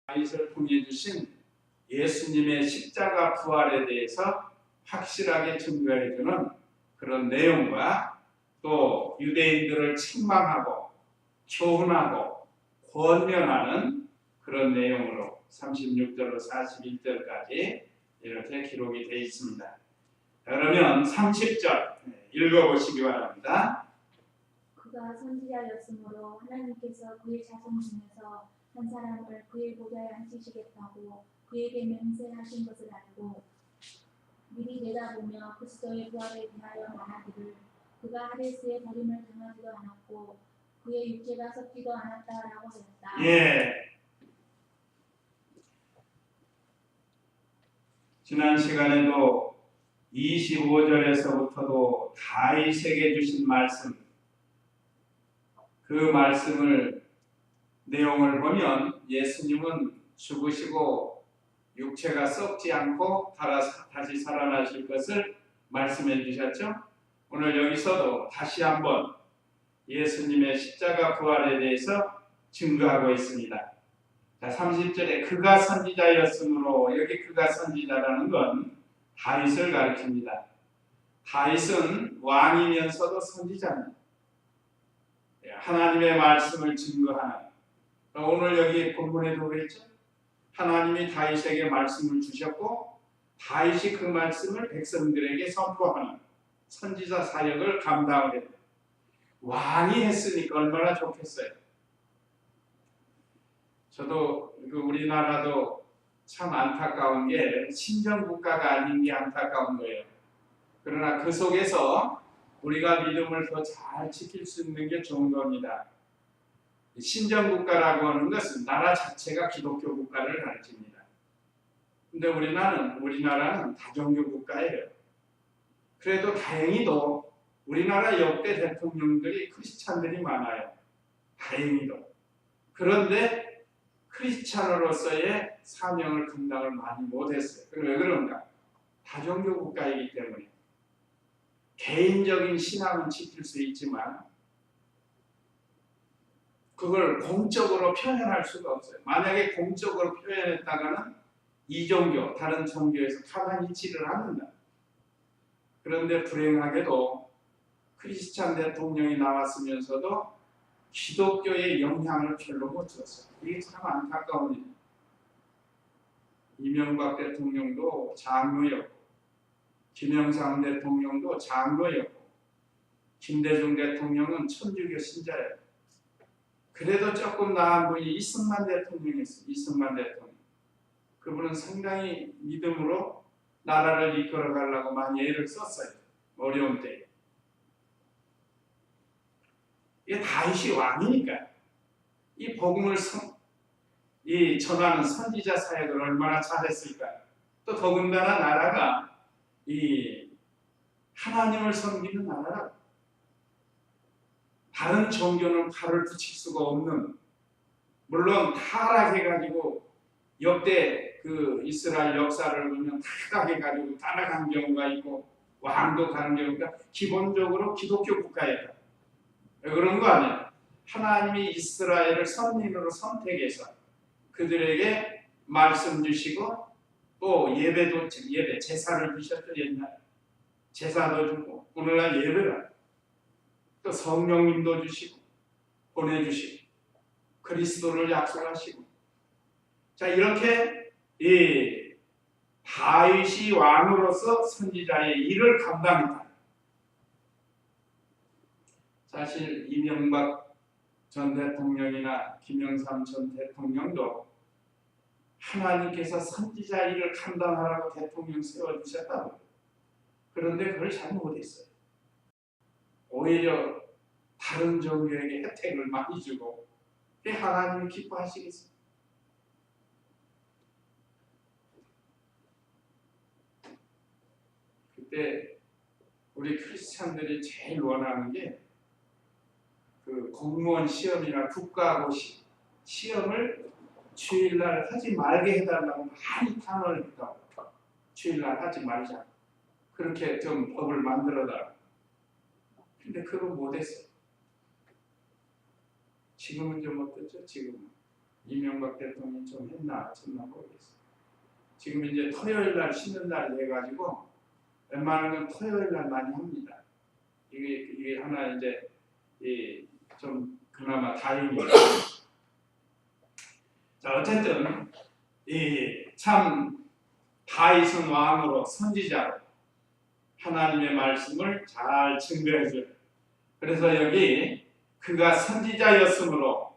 다윗을 통해 주신 예수님의 십자가 부활에 대해서 확실하게 증거해주는 그런 내용과 또 유대인들을 책망하고 교훈하고 권면하는 그런 내용으로 36절로 41절까지 이렇게 기록이 되어 있습니다. 그러면 30절 읽어보시기 바랍니다. 그가 선지자였으므로 하나님께서 그의 자손 중에서 한 사람을 그의 보좌에 앉히시겠다고 그에게 맹세하신 것을 알고 미리 내다보며 그리스도의 부활에 대하여 말하기를 그가 하데스의 버림을 당하지도 않았고 그의 육체가 썩지도 않았다라고 하였다. 지난 시간에도 25절에서부터도 다윗에게 주신 말씀, 그 말씀을 내용을 보면 예수님은 죽으시고 육체가 썩지 않고 다시 살아나실 것을 말씀해 주셨죠. 오늘 여기서도 다시 한번 예수님의 십자가 부활에 대해서 증거하고 있습니다. 자, 30절에 그가 선지자였으므로, 여기 그가 선지자라는 건 다윗을 가리킵니다. 다윗은 왕이면서도 선지자입니다. 하나님의 말씀을 증거하는, 오늘 여기 본문에도 그랬죠. 하나님이 다윗에게 말씀을 주셨고 다윗이 그 말씀을 백성들에게 선포하는 선지자 사역을 감당을 했다. 왕이 했으니까 얼마나 좋겠어요. 저도 우리나라도 참 안타까운 게 신정국가가 아닌 게 안타까운 거예요. 그러나 그 속에서 우리가 믿음을 더 잘 지킬 수 있는 게 좋은 겁니다. 신정국가라고 하는 것은 나라 자체가 기독교 국가를 가르칩니다. 근데 우리나라는 다종교 국가예요. 그래도 다행히도 우리나라 역대 대통령들이 크리스찬들이 많아요. 다행히도. 그런데 크리스찬으로서의 사명을 감당을 많이 못했어요. 왜 그런가? 다종교 국가이기 때문에. 개인적인 신앙은 지킬 수 있지만 그걸 공적으로 표현할 수가 없어요. 만약에 공적으로 표현했다가는 이종교, 다른 종교에서 가만히 있지를 않는다. 그런데 불행하게도 크리스찬 대통령이 나왔으면서도 기독교의 영향을 별로 못 줬어요. 이게 참 안타까운 일이에요. 이명박 대통령도 장로였고, 김영삼 대통령도 장로였고, 김대중 대통령은 천주교 신자예요. 그래도 조금 나은 분이 이승만 대통령이었어요. 이승만 대통령. 그분은 상당히 믿음으로 나라를 이끌어 가려고 많이 애를 썼어요. 어려운 때에. 이게 다윗이 왕이니까 이 복음을 전하는 선지자 사역을 얼마나 잘했을까. 또 더군다나 나라가 이 하나님을 섬기는 나라라. 다른 종교는 발을 붙일 수가 없는, 물론 타락해가지고 역대 그 이스라엘 역사를 보면 타락해가지고 따라간 경우가 있고 왕도 가는 경우가 기본적으로 기독교 국가예요. 그런 거 아니에요. 하나님이 이스라엘을 선민으로 선택해서 그들에게 말씀 주시고 또 예배도 제사를 주셨죠. 옛날 제사도 주고 오늘날 예배를 또 성령님도 주시고 보내주시고 그리스도를 약속하시고, 자, 이렇게 이 다윗이 왕으로서 선지자의 일을 감당했다. 사실 이명박 전 대통령이나 김영삼 전 대통령도 하나님께서 선지자 일을 감당하라고 대통령 세워주셨다고. 그런데 그걸 잘 못했어요. 오히려 다른 종교에게 혜택을 많이 주고, 그게 하나님이 기뻐하시겠어요? 그때 우리 크리스찬들이 제일 원하는 게 그 공무원 시험이나 국가고 시험을 주일날 하지 말게 해달라고 많이 탄원을 했다고. 주일날 하지 말자. 그렇게 좀 법을 만들어달라고. 근데 그거 못했어요. 지금은 좀 어떻죠? 지금은 이명박 대통령이 좀 했나 모르겠어요. 지금 이제 토요일 날 쉬는 날이 돼가지고 웬만하면 토요일 날 많이 합니다. 이게 하나 이제 좀 그나마 다행이에요. 자, 어쨌든 참 다윗은 왕으로 선지자로 하나님의 말씀을 잘 증거해줘요. 그래서 여기 그가 선지자였으므로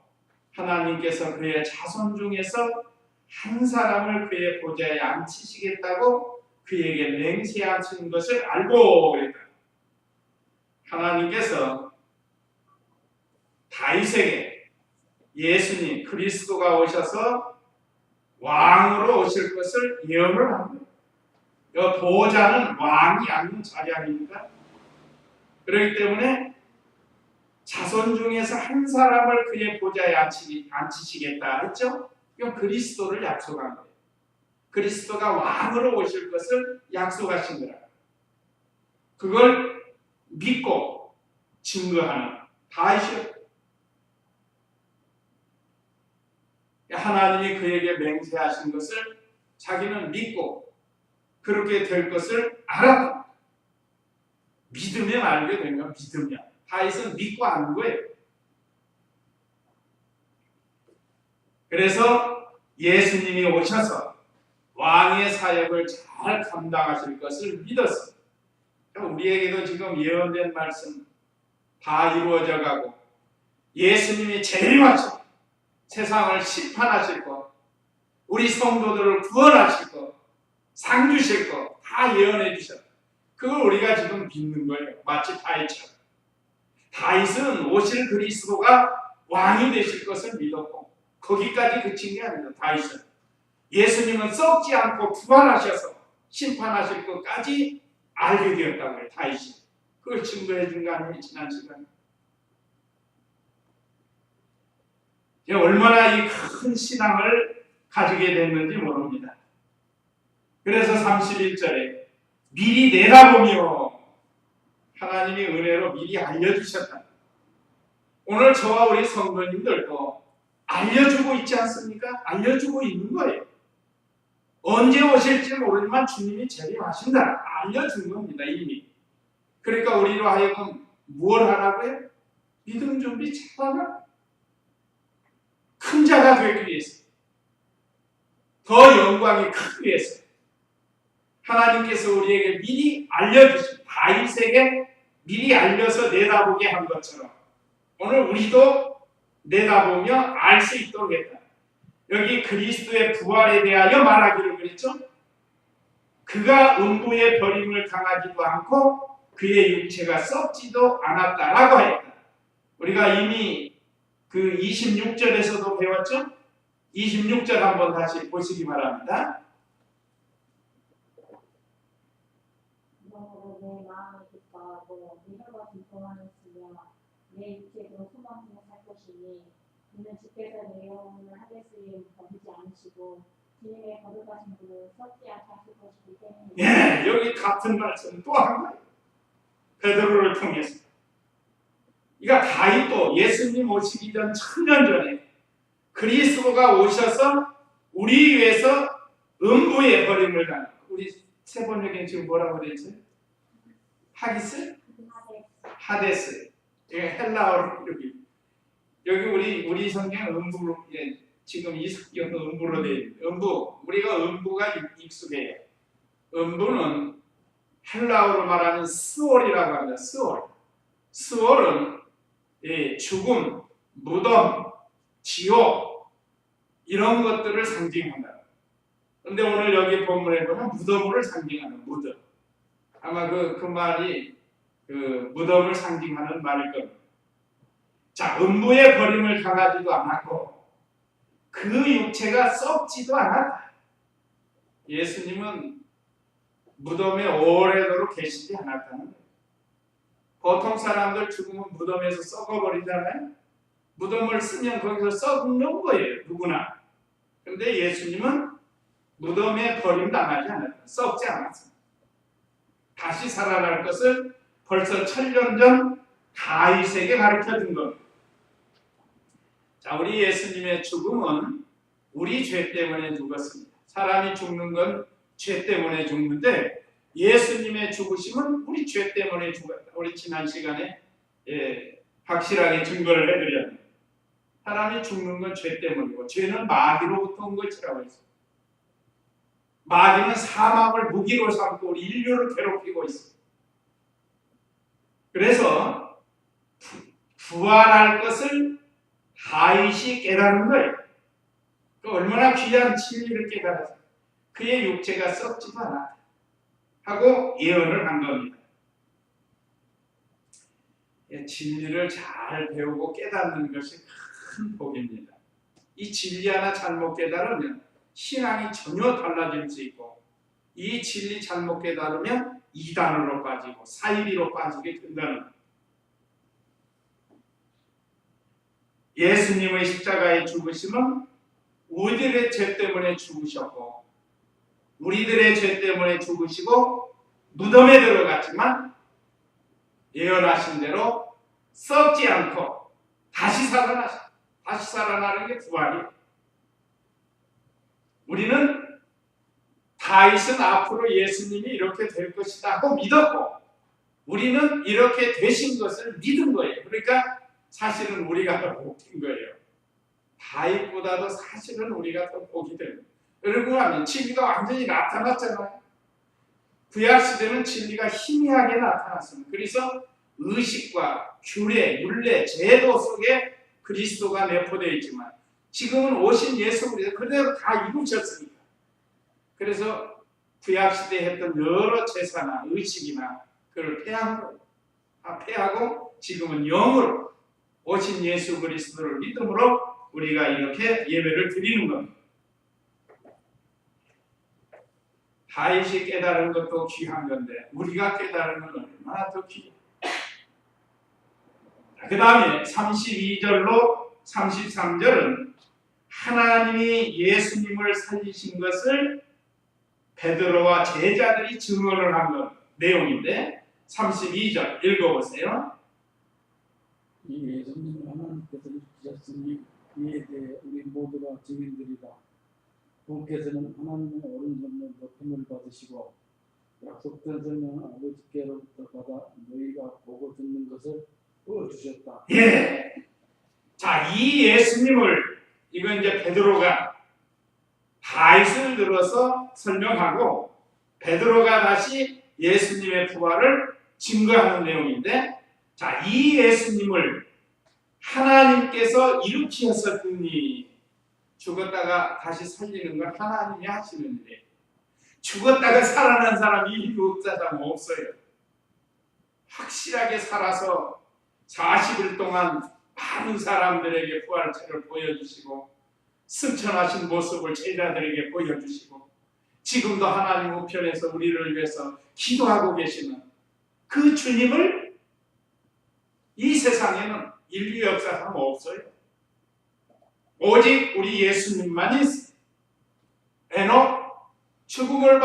하나님께서 그의 자손 중에서 한 사람을 그의 보좌에 앉히시겠다고 그에게 맹세하신 것을 알고 있다. 하나님께서 다윗에게 예수님 그리스도가 오셔서 왕으로 오실 것을 예언을 합니다. 이 보좌는 왕이 앉는 자리 아닙니까? 그렇기 때문에 자손 중에서 한 사람을 그의 보좌에 앉히시겠다 했죠? 이건 그리스도를 약속한 거예요. 그리스도가 왕으로 오실 것을 약속하신 거라. 그걸 믿고 증거하는 다윗이요. 하나님이 그에게 맹세하신 것을 자기는 믿고 그렇게 될 것을 알았다. 믿으면 알게 되면 믿으면. 다윗은 믿고 아는 거예요. 그래서 예수님이 오셔서 왕의 사역을 잘 감당하실 것을 믿었어요. 우리에게도 지금 예언된 말씀 다 이루어져 가고 예수님이 재림하시고 세상을 심판하실 것, 우리 성도들을 구원하실 것, 상 주실 것 다 예언해 주셨어요. 그걸 우리가 지금 믿는 거예요. 마치 다윗처럼. 다윗은 오실 그리스도가 왕이 되실 것을 믿었고 거기까지 그친 게 아니에요. 다윗은 예수님은 썩지 않고 부활하셔서 심판하실 것까지 알게 되었다고 해요. 다윗이 그걸 증거해 준 거 아니에요. 지난 시간에 얼마나 이 큰 신앙을 가지게 됐는지 모릅니다. 그래서 31절에 미리 내다보며 하나님이 은혜로 미리 알려주셨다. 오늘 저와 우리 성도님들도 알려주고 있지 않습니까? 알려주고 있는 거예요. 언제 오실지 모르지만 주님이 재림하신다. 알려준 겁니다. 이미. 그러니까 우리로 하여금 뭘 하라고요? 믿음 준비 잘하라. 큰 자가 되기 위해서, 더 영광이 크기 위해서 하나님께서 우리에게 미리 알려주신 다윗에게 미리 알려서 내다보게 한 것처럼 오늘 우리도 내다보며 알 수 있도록 했다. 여기 그리스도의 부활에 대하여 말하기를 그랬죠. 그가 음부의 버림을 당하지도 않고 그의 육체가 썩지도 않았다라고 했다. 우리가 이미 그 26절에서도 배웠죠. 26절 한번 다시 보시기 바랍니다. 그러므로 내 마음이 기뻐하고 내 혀가 기뻐하였으며 내 육체도 소망하며 살 것이니 이는 주께서 내 영혼을 하데스에 버리지 않으시고 주님의 거룩하신 분을 썩지 않게 하실 것이기 때문에. 예, 여기 같은 말씀 또 한 거예요. 베드로를 통해서. 그러니까 다윗도 예수님 오시기 전 1000년 전에 그리스도가 오셔서 우리 위해서 음부의 버림을 당하고, 우리 세 번역엔 지금 뭐라고 되어 있어요? 하기스? 하데스. 이게 헬라어로 여기 우리 성경 음부로, 예, 지금 이 성경은 음부로 되어 있는 음부. 우리가 음부가 익숙해요. 음부는 헬라어로 말하는 스월이라고 합니다. 스월은 죽음, 무덤, 지옥 이런 것들을 상징한다. 그런데 오늘 여기 본문에 보면 무덤을 상징하는 무덤. 아마 그 말이 그 무덤을 상징하는 말일 겁니다. 자, 음부의 버림을 당하지도 않았고 그 육체가 썩지도 않았다. 예수님은 무덤에 오래도록 계시지 않았다는 거예요. 보통 사람들 죽으면 무덤에서 썩어버리잖아요. 무덤을 쓰면 거기서 썩는 거예요. 누구나. 그런데 예수님은 무덤에 버림당하지 않았다. 썩지 않았습니다. 다시 살아날 것을 벌써 1000년 전 다윗에게 가르쳐준 겁니다. 자, 우리 예수님의 죽음은 우리 죄 때문에 죽었습니다. 사람이 죽는 건 죄 때문에 죽는데 예수님의 죽으심은 우리 죄 때문에 죽었다. 우리 지난 시간에 확실하게 증거를 해드렸는데 사람이 죽는 건 죄 때문이고 죄는 마귀로부터 온 것이라고 했습니다. 마귀는 사망을 무기로 삼고 우리 인류를 괴롭히고 있습니다. 그래서 부활할 것을 다윗이 깨닫는 거예요. 그 얼마나 귀한 진리를 깨달아서 그의 육체가 썩지도 않았다 하고 예언을 한 겁니다. 진리를 잘 배우고 깨닫는 것이 큰 복입니다. 이 진리 하나 잘못 깨달으면 신앙이 전혀 달라질 수 있고 이 진리 잘못 깨달으면 이단으로 빠지고 사이비로 빠지게 된다는 거예요. 예수님의 십자가의 죽으심은 우리들의 죄 때문에 죽으셨고 우리들의 죄 때문에 죽으시고 무덤에 들어갔지만 예언하신 대로 썩지 않고 다시 살아나는 게 부활이에요. 우리는 다윗은 앞으로 예수님이 이렇게 될 것이다 하고 믿었고 우리는 이렇게 되신 것을 믿은 거예요. 그러니까 사실은 우리가 더 복인 거예요. 다윗보다도 사실은 우리가 더 복이 됩니다. 그러고 하면 진리가 완전히 나타났잖아요. 구약 시대는 진리가 희미하게 나타났습니다. 그래서 의식과 규례, 율례, 제도 속에 그리스도가 내포되어 있지만 지금은 오신 예수 그리스도 그대로 다 이루셨으니까. 그래서 구약 시대에 했던 여러 제사나 의식이나 그걸 폐하고 지금은 영으로 오신 예수 그리스도를 믿음으로 우리가 이렇게 예배를 드리는 겁니다. 다윗이 깨달은 것도 귀한 건데 우리가 깨달은 건 얼마나 더 귀해요. 그 다음에 32절로 33절은 하나님이 예수님을 살리신 것을 베드로와 제자들이 증언을 한 내용인데 32절 읽어보세요. 이 예수님을 하나님께서 일으키셨으니 이에 대해 우리 모두가 증인들이다. 주께서는 하나님의 오른손으로 높임을 받으시고 약속된 성령을 아버지께로부터 받아 너희가 보고 듣는 것을 보여주셨다. 예. 자, 이 예수님을 이건 이제 베드로가 다윗을 들어서 설명하고 베드로가 다시 예수님의 부활을 증거하는 내용인데 자, 이 예수님을 하나님께서 일으키셨으니 죽었다가 다시 살리는 건 하나님이 하시는 일이에요. 죽었다가 살아난 사람이 인류 역사상 없어요. 확실하게 살아서 40일 동안 많은 사람들에게 부활체를 보여주시고 승천하신 모습을 제자들에게 보여주시고 지금도 하나님 우편에서 우리를 위해서 기도하고 계시는 그 주님을 이 세상에는 인류 역사상 없어요. 오직 우리 예수님만이 있어요. 에녹 죽음을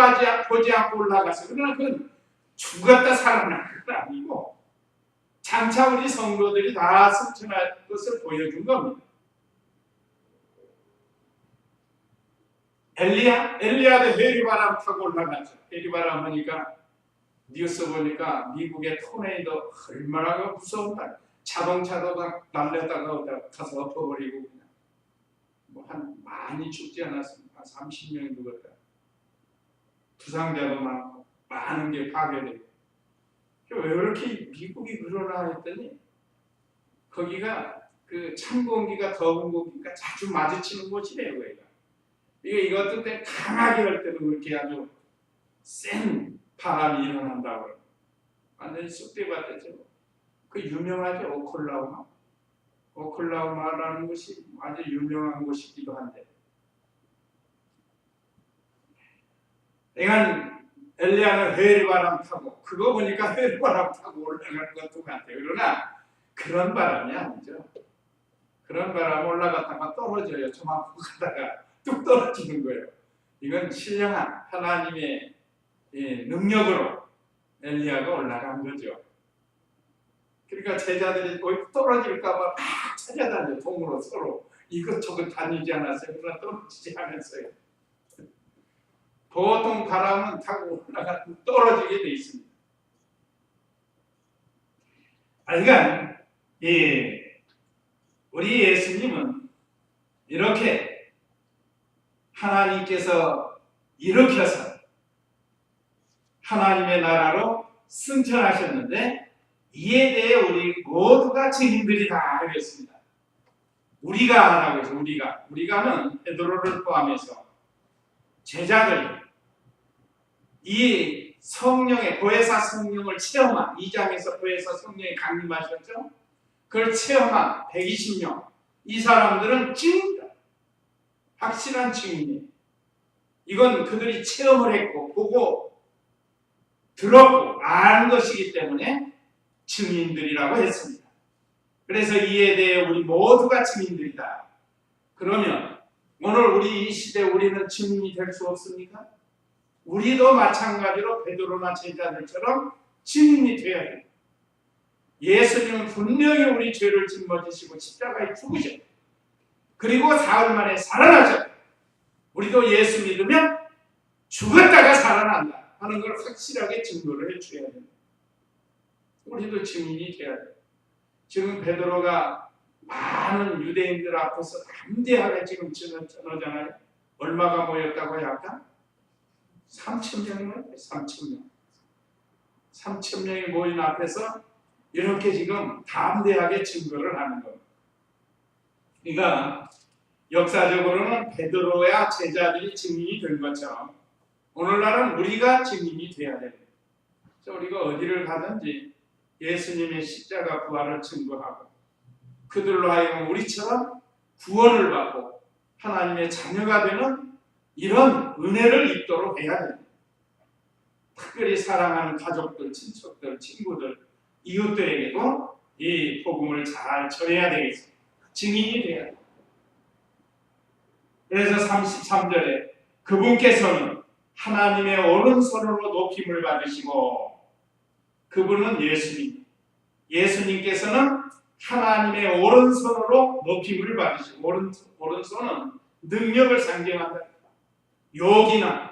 보지 않고 올라가서 그러나 그건 죽었다 살아난 건 아니고 장차 우리 성도들이 다 승천할 것을 보여준 겁니다. 엘리야도 해리바람 타고 올라갔죠. 해리바람 하니까 뉴스 보니까 미국의 토네이도 얼마나 무서운다. 자동차도 날렸다가 가서 엎어버리고 그냥 한 많이 죽지 않았습니까? 한 30명이 죽었다. 부상자도 많고 많은 게 파괴되고 왜 이렇게 미국이 그러나 했더니 거기가 그 찬 공기가 더운 공기가 자주 마주치는 곳이래요. 거기가. 이것도 때 강하게 할 때는 그렇게 아주 센 바람이 일어난다고 완전히 쑥대밭이죠. 그 유명하죠. 오클라호마라는 곳이 아주 유명한 곳이기도 한데 그러니까 엘리야는 회리바람 타고 그거 보니까 회리바람 타고 올라가는 것도 같아요. 그러나 그런 바람이 아니죠. 그런 바람 올라갔다가 떨어져요. 저만큼 가다가 뚝 떨어지는 거예요. 이건 신령한 하나님의 능력으로 엘리야가 올라간 거죠. 그러니까 제자들이 떨어질까 봐 막 찾아다녀. 동으로 서로 이것저것 다니지 않았어요. 그러나 떨어지지 않았어요. 보통 바람은 타고 올라가 떨어지게 돼 있습니다. 그러니까 우리 예수님은 이렇게 하나님께서 일으켜서 하나님의 나라로 승천하셨는데 이에 대해 우리 모두가 증인들이다 그랬습니다. 우리가 하라고 해서 우리가는 베드로를 포함해서 제자들이 이 성령의 보혜사 성령을 체험한 2장에서 보혜사 성령이 강림하셨죠. 그걸 체험한 120명 이 사람들은 증인이다. 확실한 증인이에요. 이건 그들이 체험을 했고 보고 들었고 아는 것이기 때문에 증인들이라고 했습니다. 그래서 이에 대해 우리 모두가 증인들이다. 그러면 오늘 우리 이 시대에 우리는 증인이 될 수 없습니까? 우리도 마찬가지로 베드로나 제자들처럼 증인이 되어야 됩니다. 예수님은 분명히 우리 죄를 짊어지시고 십자가에 죽으셨고 그리고 사흘 만에 살아나셨고 우리도 예수 믿으면 죽었다가 살아난다 하는 걸 확실하게 증거를 해줘야 됩니다. 우리도 증인이 되어야 돼요. 지금 베드로가 많은 유대인들 앞에서 담대하게 지금 전하잖아요. 얼마가 모였다고요? 아까? 3,000명이면 3,000명. 3,000명이 모인 앞에서 이렇게 지금 담대하게 증거를 하는 겁니다. 그러니까 역사적으로는 베드로야 제자들이 증인이 된 것처럼 오늘날은 우리가 증인이 돼야 됩니다. 우리가 어디를 가든지 예수님의 십자가 부활을 증거하고 그들로 하여금 우리처럼 구원을 받고 하나님의 자녀가 되는 이런 은혜를 입도록 해야 됩니다. 특별히 사랑하는 가족들, 친척들, 친구들, 이웃들에게도 이 복음을 잘 전해야 되겠습니다. 증인이 돼야 됩니다. 그래서 33절에 그분께서는 하나님의 오른손으로 높임을 받으시고 그분은 예수님께서는 하나님의 오른손으로 높임을 받으시고 오른손은 능력을 상징한다. 요긴한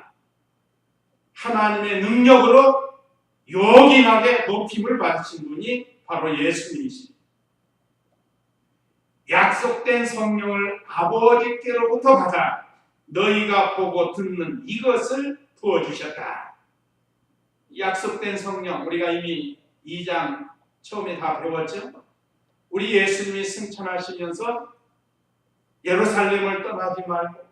하나님의 능력으로 요긴하게 높임을 받으신 분이 바로 예수님이십니다. 약속된 성령을 아버지께로부터 받아 너희가 보고 듣는 이것을 부어주셨다. 약속된 성령 우리가 이미 2장 처음에 다 배웠죠. 우리 예수님이 승천하시면서 예루살렘을 떠나지 말고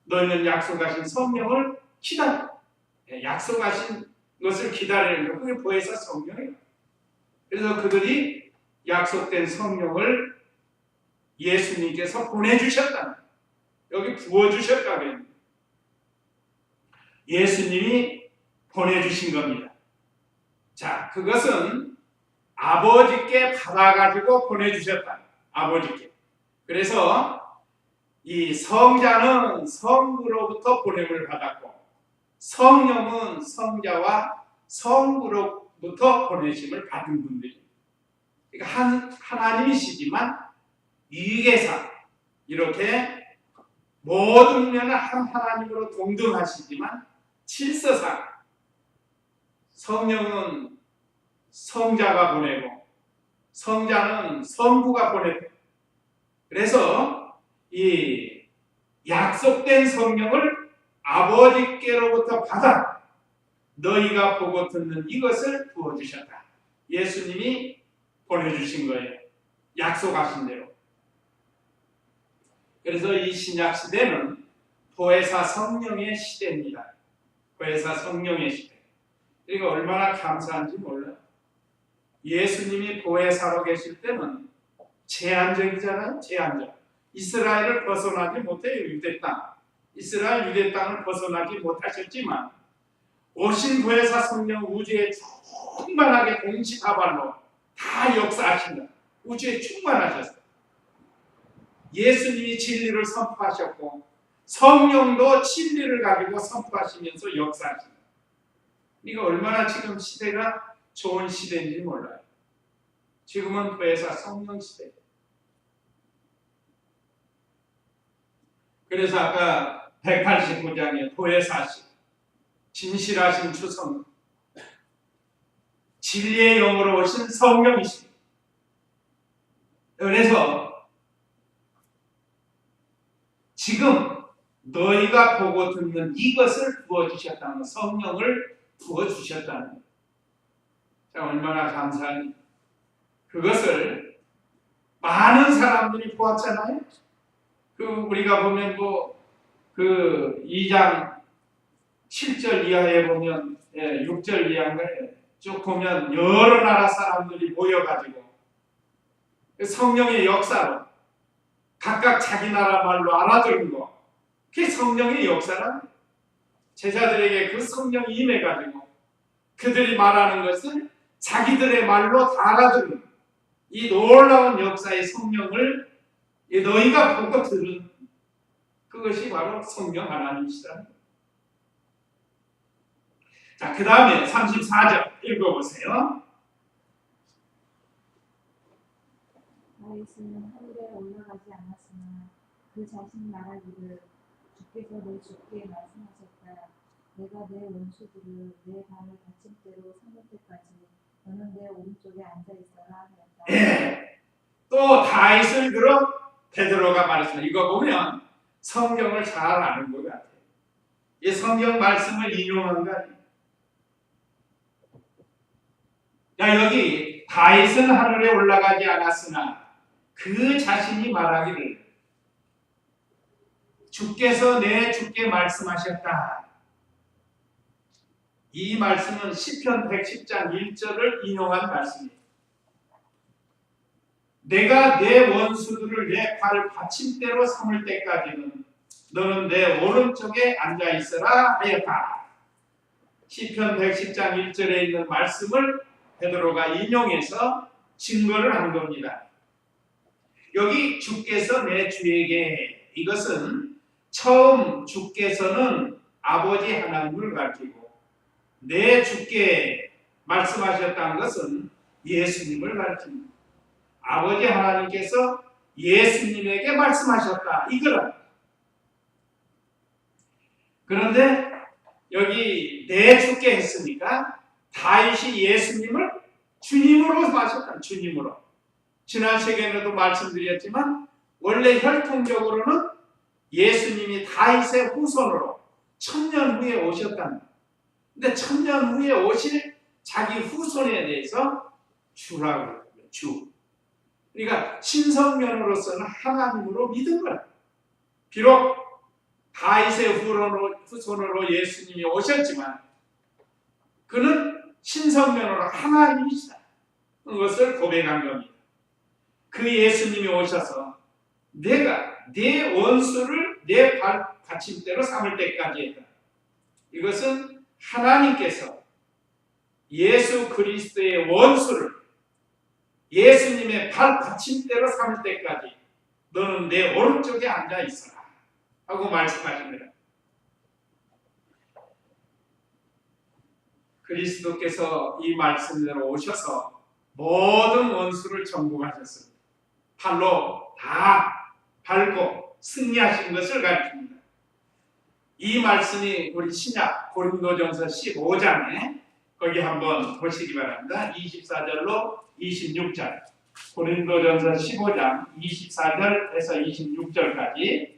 너희는 약속하신 성령을 기다려. 약속하신 것을 기다리는 것, 그게 보혜사 성령이에요. 그래서 그들이 약속된 성령을 예수님께서 보내주셨다. 여기 부어주셨다고요. 예수님이 보내주신 겁니다. 자, 그것은 아버지께 받아가지고 보내주셨다. 아버지께. 그래서 이 성자는 성부로부터 보냄을 받았고 성령은 성자와 성부로부터 보내심을 받은 분들입니다. 그러니까 하나님이시지만 위계상 이렇게 모든 면을 한 하나님으로 동등하시지만 질서상 성령은 성자가 보내고 성자는 성부가 보내고 그래서 이 약속된 성령을 아버지께로부터 받아 너희가 보고 듣는 이것을 부어주셨다. 예수님이 보내주신 거예요. 약속하신 대로. 그래서 이 신약 시대는 보혜사 성령의 시대입니다. 보혜사 성령의 시대. 그러니까 얼마나 감사한지 몰라요. 예수님이 보혜사로 계실 때는 제한적이잖아요. 제한적. 이스라엘을 벗어나지 못해요. 유대 땅. 이스라엘 유대 땅을 벗어나지 못하셨지만 오신 보혜사 성령 우주에 충만하게 동시다발로 다 역사하신다. 우주에 충만하셨어요. 예수님이 진리를 선포하셨고 성령도 진리를 가지고 선포하시면서 역사하신다. 이거 얼마나 지금 시대가 좋은 시대인지 몰라요. 지금은 보혜사 성령 시대. 그래서 아까 189장의 보혜사시, 진실하신 주성, 진리의 영으로 오신 성령이십니다. 그래서 지금 너희가 보고 듣는 이것을 부어주셨다는, 성령을 부어주셨다는 것. 자, 얼마나 감사하니. 그것을 많은 사람들이 보았잖아요. 우리가 보면 그 2장 7절 이하에 보면, 6절 이하에 쭉 보면 여러 나라 사람들이 모여가지고 성령의 역사로 각각 자기 나라 말로 알아들은 거, 그게 성령의 역사라. 제자들에게 그 성령이 임해가지고 그들이 말하는 것을 자기들의 말로 다 알아들은 이 놀라운 역사의 성령을 너희가 보고 들은 그것이 바로 성령 하나님이시다. 자, 그 다음에 34절 읽어보세요. 다윗은 하늘에 올라가지 않았으나 그 자신이 말하기를 주께서 내 주께 말씀하셨다. 내가 내 원수들을 내 발의 받침대로 삼을 때까지 너는 내 오른쪽에 앉아 있어라 하였다. 예. 또 다윗을 들어 베드로가 말했습니다. 이거 보면 성경을 잘 아는 것 같아요. 이 성경 말씀을 인용한 거 아니에요. 야, 여기 다윗은 하늘에 올라가지 않았으나 그 자신이 말하기를 주께서 내 주께 말씀하셨다. 이 말씀은 시편 110장 1절을 인용한 말씀입니다. 내가 내 원수들을 내 발 받침대로 삼을 때까지는 너는 내 오른쪽에 앉아 있으라 하였다. 시편 110장 1절에 있는 말씀을 베드로가 인용해서 증거를 한 겁니다. 여기 주께서 내 주에게, 이것은 처음 주께서는 아버지 하나님을 가리키고 내 주께 말씀하셨다는 것은 예수님을 가리킵니다. 아버지 하나님께서 예수님에게 말씀하셨다, 이거라. 그런데 여기 내 주께 했으니까 다윗이 예수님을 주님으로 마셨다. 주님으로. 지난 시간에도 말씀드렸지만 원래 혈통적으로는 예수님이 다윗의 후손으로 1000년 후에 오셨다는 거예요. 근데 1000년 후에 오실 자기 후손에 대해서 주라고 해요. 주. 그러니까 신성면으로서는 하나님으로 믿은 거예요. 비록 다윗의 후손으로 예수님이 오셨지만 그는 신성면으로 하나님이시다. 그것을 고백한 겁니다. 그 예수님이 오셔서 내가 내 원수를 내 발 받침대로 삼을 때까지 했다. 이것은 하나님께서 예수 그리스도의 원수를 예수님의 발 받침대로 삼을 때까지 너는 내 오른쪽에 앉아 있어라 하고 말씀하십니다. 그리스도께서 이 말씀대로 오셔서 모든 원수를 정복하셨습니다. 팔로 다 밟고 승리하신 것을 가르칩니다. 이 말씀이 우리 신약 고린도전서 15장에 거기 한번 보시기 바랍니다. 24절로 26절. 고린도전서 15장 24절에서 26절까지.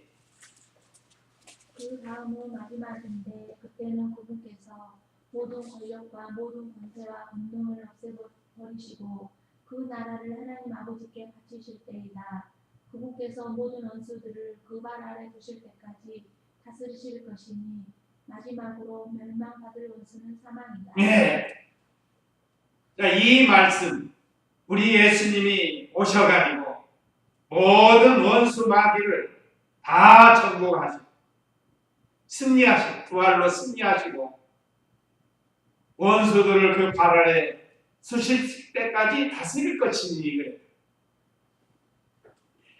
그 다음은 마지막인데 그때는 그분께서 모든 권력과 모든 권세와 운동을 없애버리시고 그 나라를 하나님 아버지께 바치실 때이다. 그분께서 모든 원수들을 그 발 아래 두실 때까지 다스리실 것이니 마지막으로 멸망받을 원수는 사망이다. 네. 자, 이 말씀 우리 예수님이 오셔가지고 모든 원수 마귀를 다 정복하시고 승리하시고 부활로 승리하시고 원수들을 그 발 아래 수실 때까지 다스릴 것이니.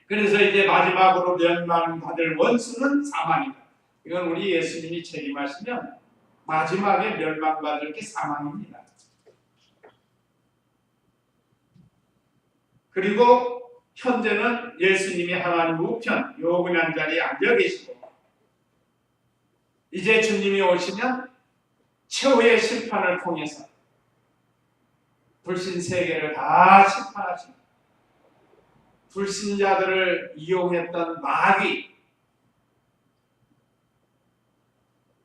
그래서 이제 마지막으로 멸망받을 원수는 사망이다. 이건 우리 예수님이 책임하시면 마지막에 멸망받을 게 사망입니다. 그리고 현재는 예수님이 하나님 우편 요구한 자리에 앉아 계시고 이제 주님이 오시면 최후의 심판을 통해서 불신 세계를 다 심판하십니다. 불신자들을 이용했던 마귀,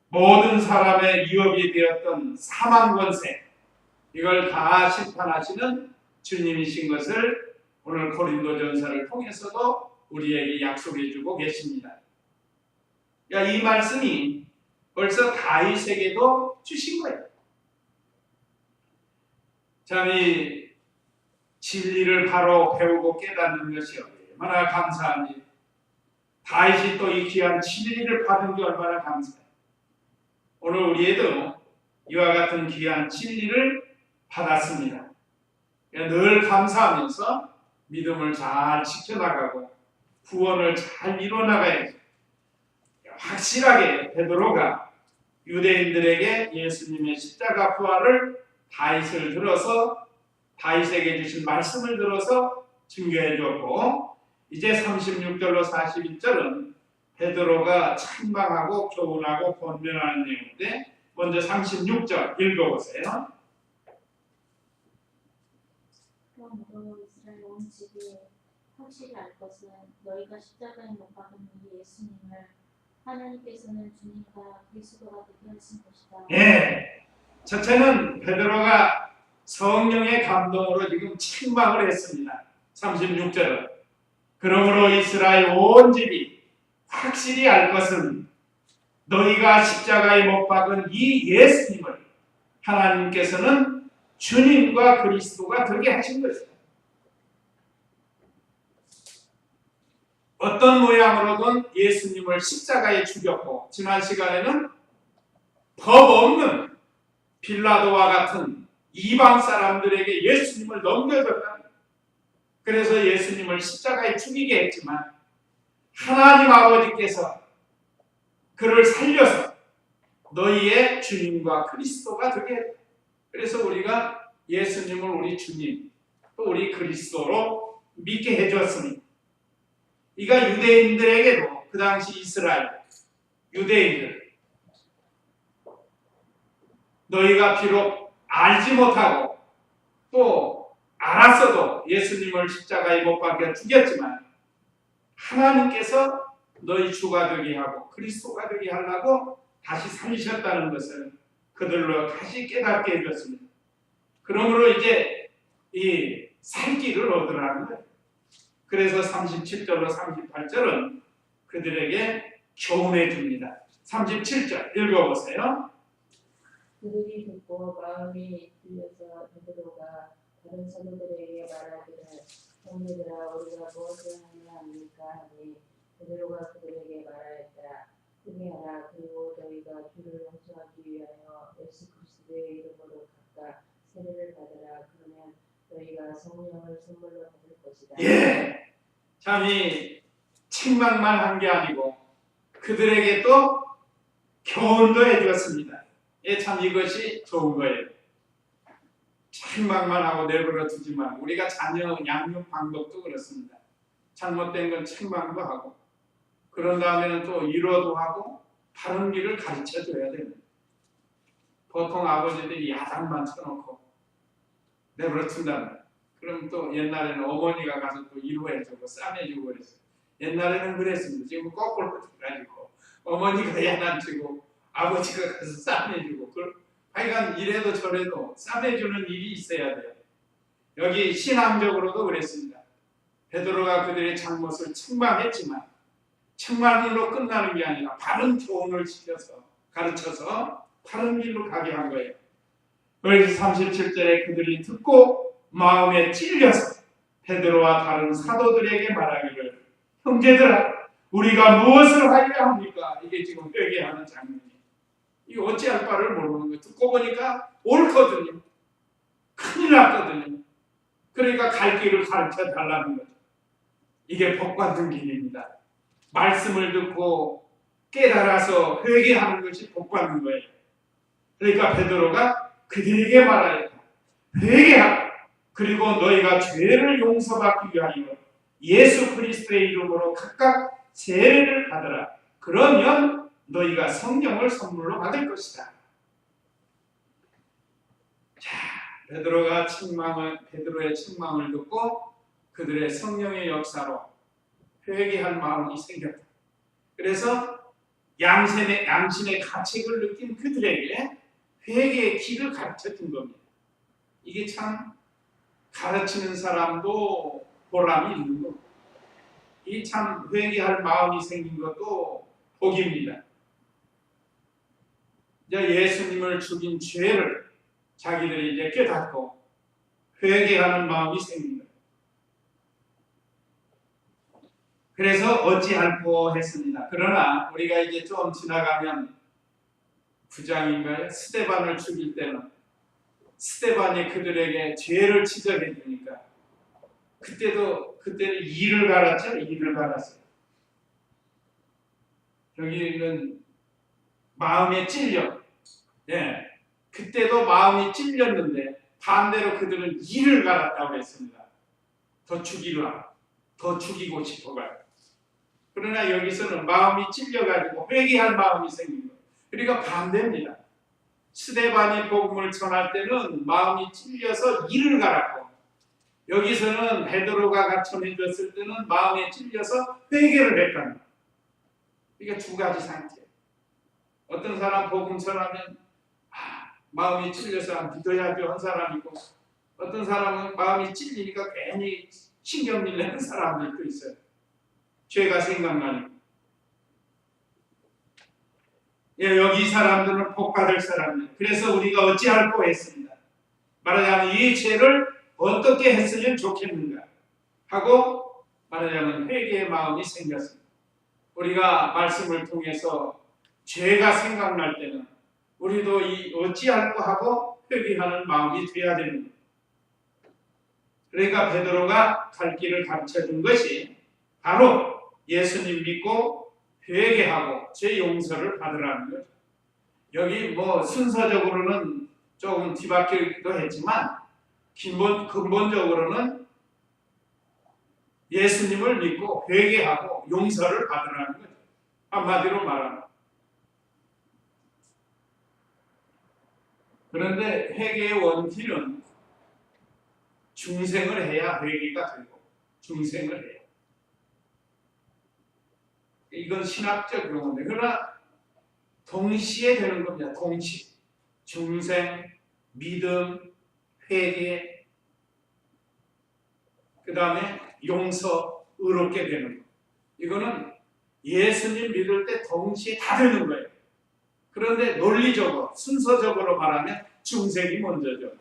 모든 사람의 위협이 되었던 사망 권세, 이걸 다 심판하시는 주님이신 것을 오늘 고린도전서를 통해서도 우리에게 약속해 주고 계십니다. 그러니까 이 말씀이 벌써 다윗에게도 주신 거예요. 참, 이 진리를 바로 배우고 깨닫는 것이 얼마나 감사한지, 다윗이 또 이 귀한 진리를 받은 게 얼마나 감사해요. 오늘 우리에도 이와 같은 귀한 진리를 받았습니다. 늘 감사하면서 믿음을 잘 지켜나가고 구원을 잘 이뤄나가야죠. 확실하게 베드로가 유대인들에게 예수님의 십자가 부활을 다윗을 들어서 다윗에게 주신 말씀을 들어서 증거해 줬고, 이제 36절로 41절은 베드로가 책망하고 교훈하고 권면하는 내용인데, 먼저 36절 읽어보세요. 그러므로 이스라엘 온 집이 확실히 알 것은 너희가 십자가에 못 박은 이 예수님을 하나님께서는 주님과 그리스도가 되게 하신 것이다. 예, 첫째는 베드로가 성령의 감동으로 지금 책망을 했습니다. 36절은 그러므로 이스라엘 온 집이 확실히 알 것은 너희가 십자가에 못 박은 이 예수님을 하나님께서는 주님과 그리스도가 되게 하신 것이다. 어떤 모양으로든 예수님을 십자가에 죽였고, 지난 시간에는 법 없는 빌라도와 같은 이방 사람들에게 예수님을 넘겨줬다. 그래서 예수님을 십자가에 죽이게 했지만 하나님 아버지께서 그를 살려서 너희의 주님과 그리스도가 되게 했다. 그래서 우리가 예수님을 우리 주님 또 우리 그리스도로 믿게 해주었습니다. 이가 유대인들에게도, 그 당시 이스라엘 유대인들, 너희가 비록 알지 못하고 또 알았어도 예수님을 십자가에 못 박혀 죽였지만 하나님께서 너희 주가 되게 하고 그리스도가 되게 하려고 다시 살리셨다는 것을 그들로 다시 깨닫게 해줬습니다. 그러므로 이제 이 살 길을 얻으라는 거예요. 그래서 37절로 38절은 그들에게 교훈해 줍니다. 37절 읽어보세요. 그들이 듣고 마음이 들려서 베드로가 다른 사도들에게 말하기를 형제들아 우리가 무엇을 하여야 합니까 하니 베드로가 그들에게 말하였다. 흥해하라. 그리고 너희가 주를 용서하기 위하여 예수 그리스도의 이름으로 각각 세례를 받으라. 그러면 너희가 성령을 선물로 받을 것이다. 예, 참 이 책망만 한 게 아니고 그들에게 또 교훈도 해주었습니다. 예, 참 이것이 좋은 거예요. 책망만 하고 내버려 두지만, 우리가 자녀 양육 방법도 그렇습니다. 잘못된 건 책망도 하고, 그런 다음에는 또 위로도 하고 바른 길을 가르쳐 줘야 됩니다. 보통 아버지들이 야단만 쳐놓고 내버려 둔다면, 그럼 또 옛날에는 어머니가 가서 또 위로해주고 싸매주고 그랬어요. 옛날에는 그랬습니다. 지금 거꾸로 돼가지고 어머니가 야단치고 아버지가 가서 싸매주고, 하여간 이래도 저래도 싸매주는 일이 있어야 돼요. 여기 신앙적으로도 그랬습니다. 베드로가 그들의 잘못을 책망했지만 책망으로 끝나는 게 아니라 바른 교훈을 시켜서 가르쳐서 바른 길로 가게 한 거예요. 그래서 37절에 그들이 듣고 마음에 찔려서 베드로와 다른 사도들에게 말하기를 형제들아 우리가 무엇을 하여야 합니까? 이게 지금 회개하는 장면이에요. 이거 어찌할 바를 모르는 거예요. 듣고 보니까 옳거든요. 큰일 났거든요. 그러니까 갈 길을 가르쳐 달라는 거죠. 이게 복받는 길입니다. 말씀을 듣고 깨달아서 회개하는 것이 복받는 거예요. 그러니까 베드로가 그들에게 말하였다. 회개하라. 그리고 너희가 죄를 용서받기 위하여 예수 그리스도의 이름으로 각각 세례를 받으라. 그러면 너희가 성령을 선물로 받을 것이다. 자, 베드로의 책망을 듣고 그들의 성령의 역사로 회개할 마음이 생겼다. 그래서 양심의 가책을 느낀 그들에게 회개의 길을 가르쳐준 겁니다. 이게 참 가르치는 사람도 보람이 있는 거고, 이 참 회개할 마음이 생긴 것도 복입니다. 이제 예수님을 죽인 죄를 자기들이 이제 깨닫고 회개하는 마음이 생긴 거예요. 그래서 어찌할꼬 했습니다. 그러나 우리가 이제 좀 지나가면 9장인가요? 스데반을 죽일 때는 스데반이 그들에게 죄를 지적해 주니까 그때는 이를 갈았죠. 이를 갈았어요. 여기는 마음에 찔려. 예. 그때도 마음이 찔렸는데 반대로 그들은 이를 갈았다고 했습니다. 더 죽이고 싶어가지고. 그러나 여기서는 마음이 찔려가지고 회개할 마음이 생긴 거예요. 그러니까 반대입니다. 스데반이 복음을 전할 때는 마음이 찔려서 이를 갈았고, 여기서는 베드로가 전해줬을 때는 마음에 찔려서 회개를 했다는 거예요. 그러니까 두 가지 상태. 어떤 사람 복음 전하면 마음이 찔려서 안 믿어야죠 한 사람이고, 어떤 사람은 마음이 찔리니까 괜히 신경질 내는 사람들도 있어요. 죄가 생각나니까. 예, 여기 이 사람들은 복받을 사람들. 그래서 우리가 어찌할꼬 했습니다. 말하자면 이 죄를 어떻게 했으면 좋겠는가 하고 말하자면 회개의 마음이 생겼습니다. 우리가 말씀을 통해서 죄가 생각날 때는 우리도 이 어찌할꼬 하고 회개하는 마음이 돼야 됩니다. 그러니까 베드로가 갈 길을 가르쳐준 것이 바로 예수님 믿고 회개하고 죄 용서를 받으라는 거죠. 여기 뭐 순서적으로는 조금 뒤바뀌기도 했지만 근본적으로는 예수님을 믿고 회개하고 용서를 받으라는 거죠. 한마디로 말하면. 그런데 회개의 원기는 중생을 해야 회개가 되고 중생을 해야. 이건 신학적 용어인데, 그러나 동시에 되는 겁니다. 동시에. 중생, 믿음, 회개, 그 다음에 용서, 의롭게 되는 것. 이거는 예수님 믿을 때 동시에 다 되는 거예요. 그런데 논리적으로, 순서적으로 말하면 중생이 먼저죠.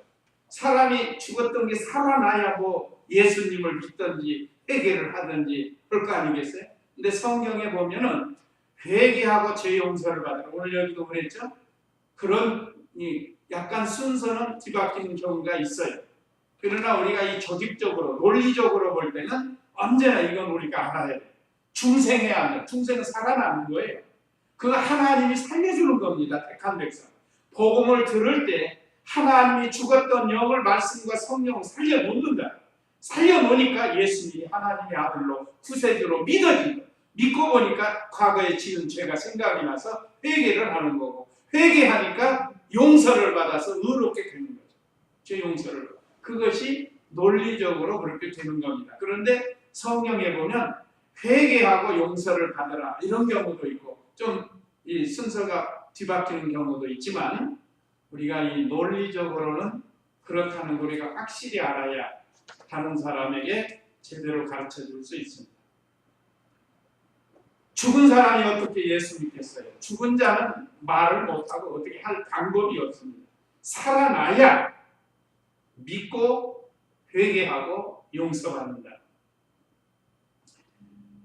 사람이 죽었던 게 살아나야 뭐 예수님을 믿든지 회개를 하든지 그럴 거 아니겠어요? 근데 성경에 보면은 회개하고 죄 용서를 받으라. 오늘 여기도 그랬죠? 그런 약간 순서는 뒤바뀌는 경우가 있어요. 그러나 우리가 이 조직적으로 논리적으로 볼 때는 언제나 이건 우리가 알아야 돼요. 중생해야 합니다. 중생은 살아나는 거예요. 그거 하나님이 살려주는 겁니다. 택한 백성. 복음을 들을 때 하나님이 죽었던 영을 말씀과 성령을 살려놓는다. 살려놓으니까 예수님이 하나님의 아들로 구세주로 믿어진 거예요. 믿고 보니까 과거에 지은 죄가 생각이 나서 회개를 하는 거고, 회개하니까 용서를 받아서 의롭게 되는 거죠. 죄 용서를. 그것이 논리적으로 그렇게 되는 겁니다. 그런데 성경에 보면 회개하고 용서를 받으라 이런 경우도 있고, 좀 이 순서가 뒤바뀌는 경우도 있지만, 우리가 이 논리적으로는 그렇다는 거 우리가 확실히 알아야 다른 사람에게 제대로 가르쳐 줄 수 있습니다. 죽은 사람이 어떻게 예수 믿겠어요? 죽은 자는 말을 못하고 어떻게 할 방법이 없습니다. 살아나야 믿고 회개하고 용서받는다.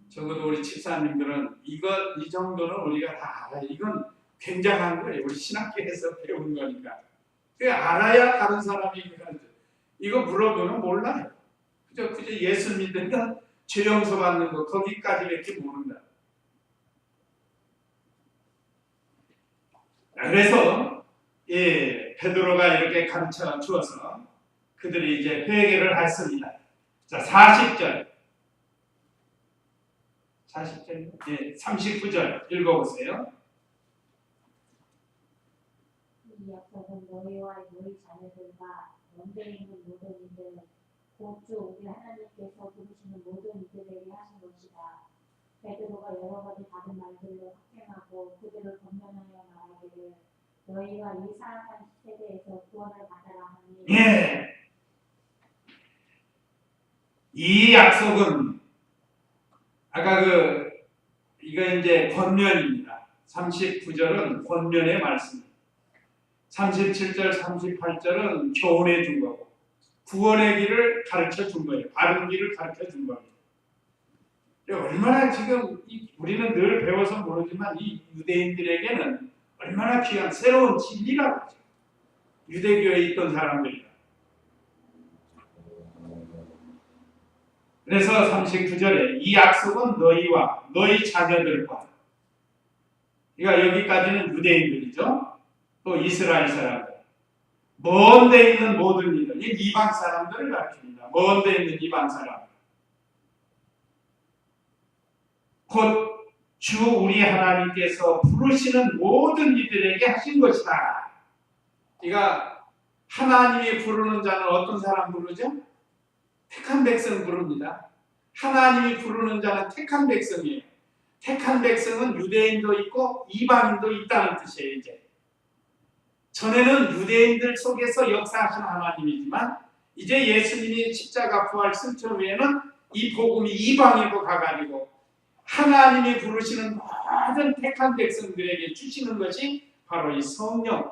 적어도 우리 집사님들은 이 정도는 우리가 다 알아요. 이건 굉장한 거예요. 우리 신학교에서 배운 거니까. 그 알아야 다른 사람이 이거 물어보면 몰라요. 그저 예수 믿으면 죄 용서 받는 거 거기까지밖에 모른다. 그래서 베드로가 이렇게 가르쳐 주어서 그들이 이제 회개를 했습니다. 자, 40절. 39절 읽어보세요. 이 약속은 너희와 너희 자녀들과 먼데 있는 모든 이들 곧 주 우리 하나님께서 부르시는 모든 이들에게 하신 것이다. 베드로가 여러 가지 다른 말들로 확증하고 그들을 권면하여 말하기를 너희가 이 사악한 세대에서 구원을 받아라 하니 예. 이 약속은 아까 이거 이제 권면입니다. 39절은 권면의 말씀. 37절, 38절은 교훈해 준 거고 구원의 길을 가르쳐 준 거예요. 바른 길을 가르쳐 준 겁니다. 얼마나 지금 우리는 늘 배워서 모르지만 이 유대인들에게는 얼마나 귀한 새로운 진리라고 하죠. 유대교에 있던 사람들이다. 그래서 39절에 이 약속은 너희와 너희 자녀들과 그러니까 여기까지는 유대인들이죠. 또 이스라엘 사람들 먼 데 있는 모든 이들 이방 사람들을 가르칩니다. 먼 데 있는 이방 사람 곧 주 우리 하나님께서 부르시는 모든 이들에게 하신 것이다. 그러니까 하나님이 부르는 자는 어떤 사람 부르죠? 택한 백성 부릅니다. 하나님이 부르는 자는 택한 백성이에요. 택한 백성은 유대인도 있고 이방인도 있다는 뜻이에요. 이제 전에는 유대인들 속에서 역사하신 하나님이지만 이제 예수님이 십자가 부활 승천 후에는 이 복음이 이방인도 가가지고 하나님이 부르시는 모든 택한 백성들에게 주시는 것이 바로 이 성령을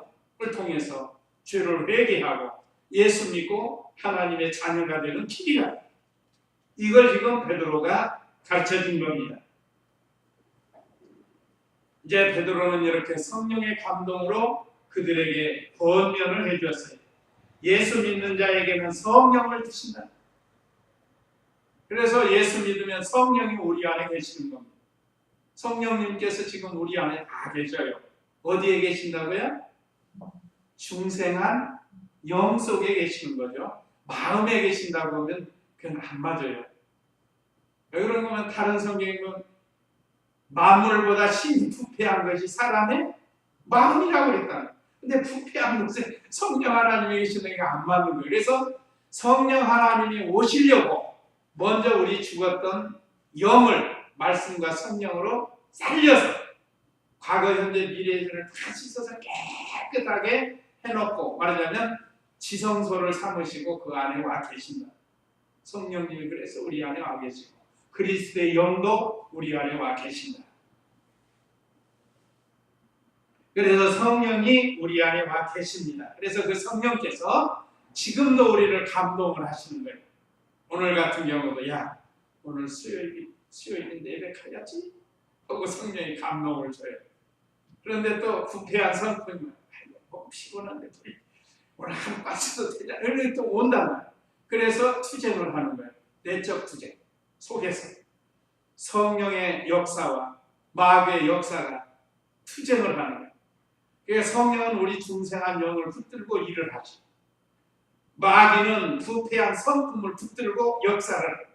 통해서 죄를 회개하고 예수 믿고 하나님의 자녀가 되는 길이라. 이걸 지금 베드로가 가르쳐 준 겁니다. 이제 베드로는 이렇게 성령의 감동으로 그들에게 권면을 해주었어요. 예수 믿는 자에게는 성령을 주신다. 그래서 예수 믿으면 성령이 우리 안에 계시는 겁니다. 성령님께서 지금 우리 안에 다 계셔요. 어디에 계신다고요? 중생한 영 속에 계시는 거죠. 마음에 계신다고 하면 그건 안 맞아요. 왜 그런 거면 다른 성경에 보면 만물보다 심히 부패한 것이 사람의 마음이라고 그랬다. 근데 부패한 것은 성령 하나님이 계시는 게 안 맞는 거예요. 그래서 성령 하나님이 오시려고 먼저 우리 죽었던 영을 말씀과 성령으로 살려서 과거, 현재, 미래를 다 씻어서 깨끗하게 해놓고 말하자면 지성소를 삼으시고 그 안에 와 계신다. 성령님이 그래서 우리 안에 와 계시고 그리스도의 영도 우리 안에 와 계신다. 그래서 성령이 우리 안에 와 계십니다. 그래서 그 성령께서 지금도 우리를 감동을 하시는 거예요. 오늘 같은 경우도 야 오늘 수요일인데 예배 가야지 하고 성령이 감동을 줘요. 그런데 또 부패한 성품이 너무 피곤한데 오늘 하루 빠져도 되냐 이렇게 또 온단 말이에요. 그래서 투쟁을 하는 거예요. 내적 투쟁 속에서 성령의 역사와 마귀의 역사가 투쟁을 하는 거예요. 그러니까 성령은 우리 중생한 영을 붙들고 일을 하죠. 마귀는 부패한 성품을 붙들고 역사를 해요.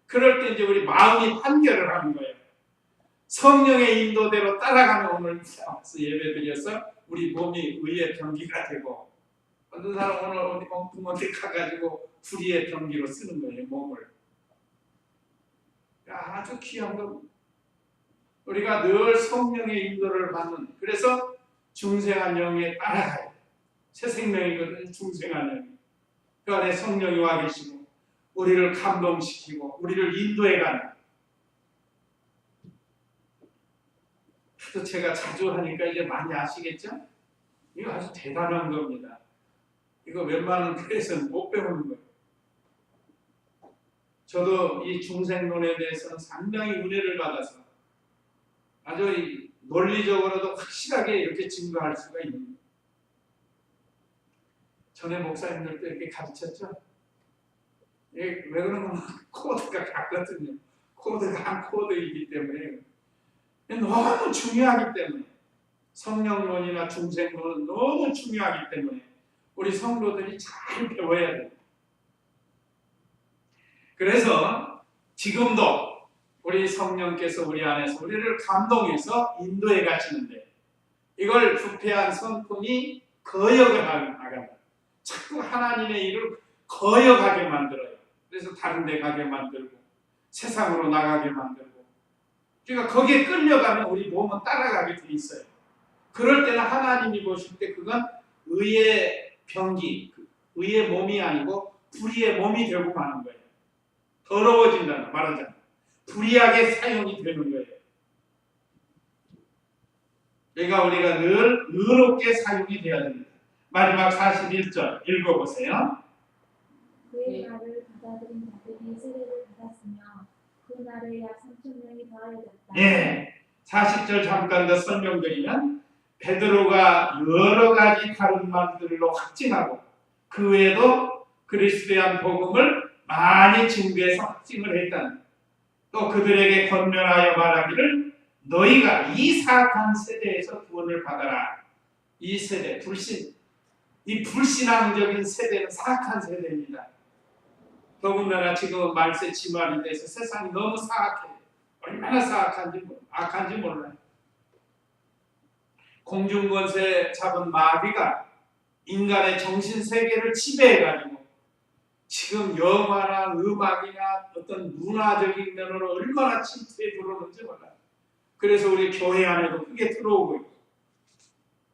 그럴 때 이제 우리 마음이 판결을 하는 거예요. 성령의 인도대로 따라가면 오늘 예배드려서 우리 몸이 의의 병기가 되고 어떤 사람 오늘 어디 엉뚱한데 가가지고 불의의 병기로 쓰는 거예요. 몸을. 아주 귀한 거. 우리가 늘 성령의 인도를 받는 그래서 중생한 영에 따라가요. 새 생명이거든요. 중생한 영. 그 안에 성령이 와 계시고 우리를 감동시키고 우리를 인도해가는 또 제가 자주 하니까 이제 많이 아시겠죠? 이거 아주 대단한 겁니다. 이거 웬만한 교회에서는 못 배우는 거예요. 저도 이 중생론에 대해서는 상당히 은혜를 받아서 아주 논리적으로도 확실하게 이렇게 증거할 수가 있는 거예요. 전에 목사님들도 이렇게 가르쳤죠? 왜 그러면 코드가 같거든요. 코드가 한 코드이기 때문에 너무 중요하기 때문에 성령론이나 중생론은 너무 중요하기 때문에 우리 성도들이 잘 배워야 돼요. 그래서 지금도 우리 성령께서 우리 안에서 우리를 감동해서 인도해 가시는데 이걸 부패한 성품이 거역을 나간다. 자꾸 하나님의 일을 거역하게 만들어요. 그래서 다른 데 가게 만들고 세상으로 나가게 만들고, 그러니까 거기에 끌려가면 우리 몸은 따라가게 돼 있어요. 그럴 때는 하나님이 보실 때 그건 의의 병기, 의의 몸이 아니고 불의의 몸이 되고 마는 거예요. 더러워진다는 말하자면 불의하게 사용이 되는 거예요. 그러니까 우리가 늘 의롭게 사용이 돼야 됩니다. 마지막 41절 읽어보세요. 그의 말을 받아들인 자들이 세례를 받았으며 그 날에 약 3,000명이 더하여졌다. 예, 40절 잠깐 더 설명드리면 베드로가 여러 가지 다른 말들로 확증하고 그 외에도 그리스도에 대한 복음을 많이 증거해서 확증을 했다는, 또 그들에게 권면하여 말하기를 너희가 이 사악한 세대에서 구원을 받아라. 이 세대, 불신, 이 불신앙적인 세대는 사악한 세대입니다. 더군다나 지금 말세 지말이 돼서 세상이 너무 사악해요. 얼마나 사악한지, 악한지 몰라요. 공중권세 잡은 마귀가 인간의 정신세계를 지배해가지고 지금 영화나 음악이나 어떤 문화적인 면으로 얼마나 침투해 들어오는지 몰라요. 그래서 우리 교회 안에도 크게 들어오고 있고,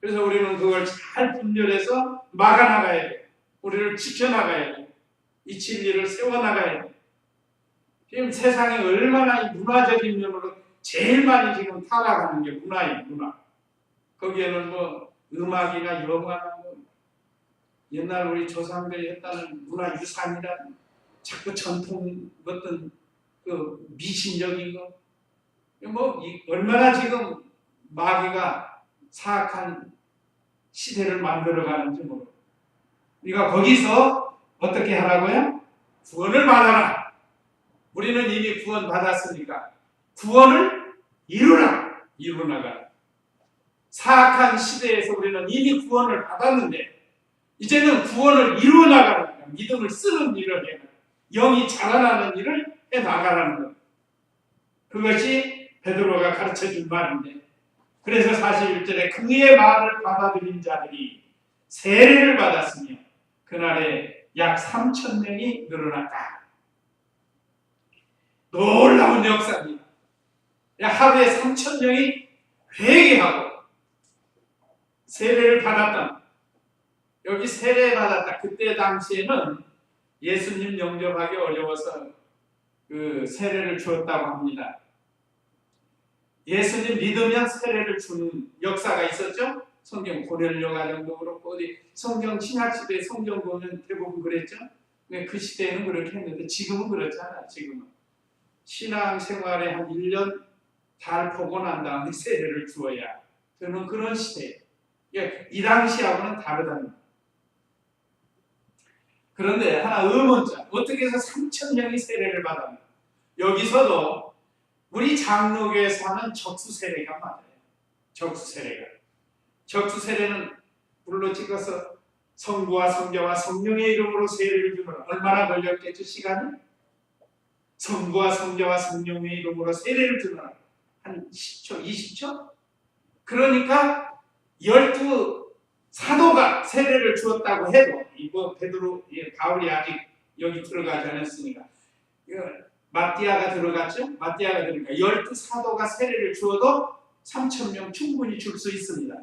그래서 우리는 그걸 잘 분별해서 막아나가야 돼요. 우리를 지켜나가야 돼요. 이 진리를 세워나가야 돼요. 지금 세상에 얼마나 이 문화적인 면으로 제일 많이 지금 타락하는 게 문화예요. 문화. 거기에는 뭐 음악이나 영화나 뭐 옛날 우리 조상들이 했다는 문화유산이라 자꾸 전통 어떤 그 미신적인 거, 뭐 얼마나 지금 마귀가 사악한 시대를 만들어가는지 모르고, 우리가 거기서 어떻게 하라고요? 구원을 받아라. 우리는 이미 구원 받았으니까 구원을 이루나가. 사악한 시대에서 우리는 이미 구원을 받았는데 이제는 구원을 이루어나가는 거야. 믿음을 쓰는 일을 해. 영이 자라나는 일을 해나가라는 것. 그것이 베드로가 가르쳐준 말인데, 그래서 41절에 그의 말을 받아들인 자들이 세례를 받았으며 그날에 약 3,000명이 늘어났다. 놀라운 역사입니다. 하루에 3,000명이 회개하고 세례를 받았다. 여기 세례 받았다. 그때 당시에는 예수님 영접하기 어려워서 그 세례를 주었다고 합니다. 예수님 믿으면 세례를 주는 역사가 있었죠. 성경 고넬료 가정도 그렇고 어디 성경 신약 시대 성경 보면 대부분 그랬죠. 그 시대에는 그렇게 했는데 지금은 그렇지 않아요. 지금은 신앙 생활에 한 1년 잘 보고 난 다음에 세례를 주어야 저는 그런 시대예요. 이 당시하고는 다르다는 거예요. 그런데 하나 의문점, 어떻게 해서 3,000명이 세례를 받았나? 여기서도 우리 장로교에서 하는 적수세례가 맞아요. 적수세례는 불로 찍어서 성부와 성자와 성령의 이름으로 세례를 주면 얼마나 걸렸겠죠, 시간이? 성부와 성자와 성령의 이름으로 세례를 주면 한 10초, 20초? 그러니까 12 사도가 세례를 주었다고 해도, 이거 베드로, 바울이 아직 여기 들어가지 않았으니까, 마띠아가 들어갔죠? 마띠아가 들어가니까 12 사도가 세례를 주어도 3,000명 충분히 줄 수 있습니다.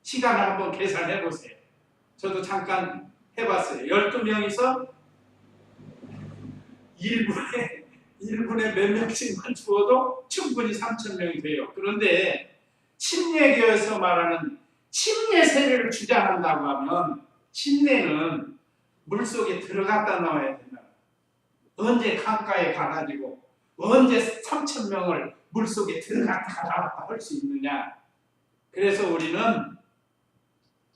시간을 한번 계산해 보세요. 저도 잠깐 해봤어요. 12명이서 1분에 몇 명씩만 주어도 충분히 3,000명이 돼요. 그런데 침례교에서 말하는 침례 세례를 주장한다고 하면 침례는 물속에 들어갔다 나와야 된다. 언제 강가에 가가지고 언제 3,000명을 물속에 들어갔다 나왔다 할 수 있느냐. 그래서 우리는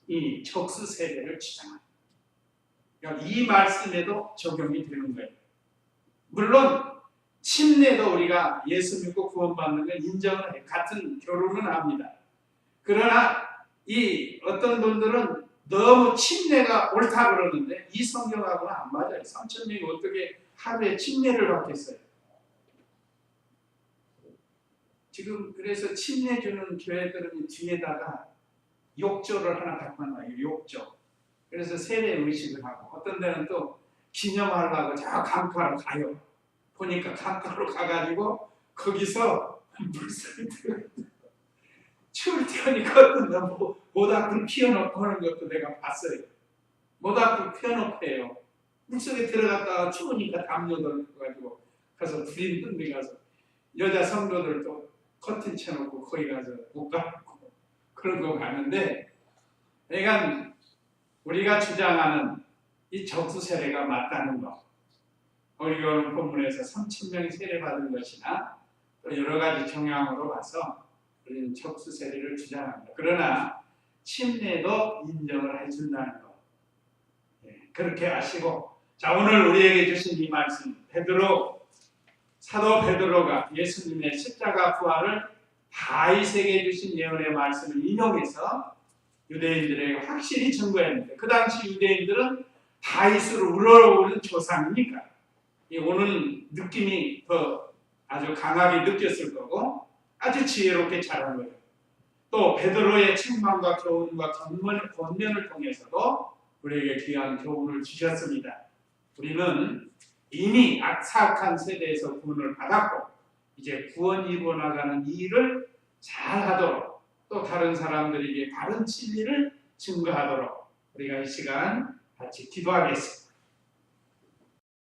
이 적수 세례를 주장합니다. 그러니까 이 말씀에도 적용이 되는 거예요. 물론 침례도 우리가 예수 믿고 구원받는 걸 인정을 해요. 같은 결혼은 합니다. 그러나 이 어떤 분들은 너무 침례가 옳다 그러는데 이 성경하고는 안 맞아요. 3,000명이 어떻게 하루에 침례를 받겠어요? 지금 그래서 침례 주는 교회들은 뒤에다가 욕조를 하나 갖고 왔나요? 욕조. 그래서 세례 의식을 하고 어떤 데는 또 기념하려고 저 강가로 가요. 보니까 강가로 가가지고 거기서 물살이 들어가요. 추울 때 하니까 어떤 데 모닥불 피워놓고 하는 것도 내가 봤어요. 모닥불 피워놓고 해요. 물속에 들어갔다가 추우니까 담요들 가지고 가서 불이 있는 데 가서 여자 성도들도 커튼 쳐놓고 거기 가서 못 가고 그런 거 가는데, 그러니까 우리가 주장하는 이 적수 세례가 맞다는 거, 우리가 오늘 본문에서 3,000명이 세례받은 것이나 또 여러 가지 정황으로 봐서 우리는 적수 세례를 주장합니다. 그러나 침례도 인정을 해준다는 거, 그렇게 아시고, 자, 오늘 우리에게 주신 이 말씀, 사도 베드로가 예수님의 십자가 부활을 다윗에게 주신 예언의 말씀을 인용해서 유대인들에게 확실히 증거했는데, 그 당시 유대인들은 다윗으로 우러러오는 조상이니까 이 오는 느낌이 더 아주 강하게 느꼈을 거고 아주 지혜롭게 자란 거예요. 또 베드로의 책망과 교훈과 권면을 통해서도 우리에게 귀한 교훈을 주셨습니다. 우리는 이미 사악한 세대에서 구원을 받았고 이제 구원 이루어나가는 일을 잘하도록, 또 다른 사람들에게 바른 진리를 증거하도록 우리가 이 시간 같이 기도하겠습니다.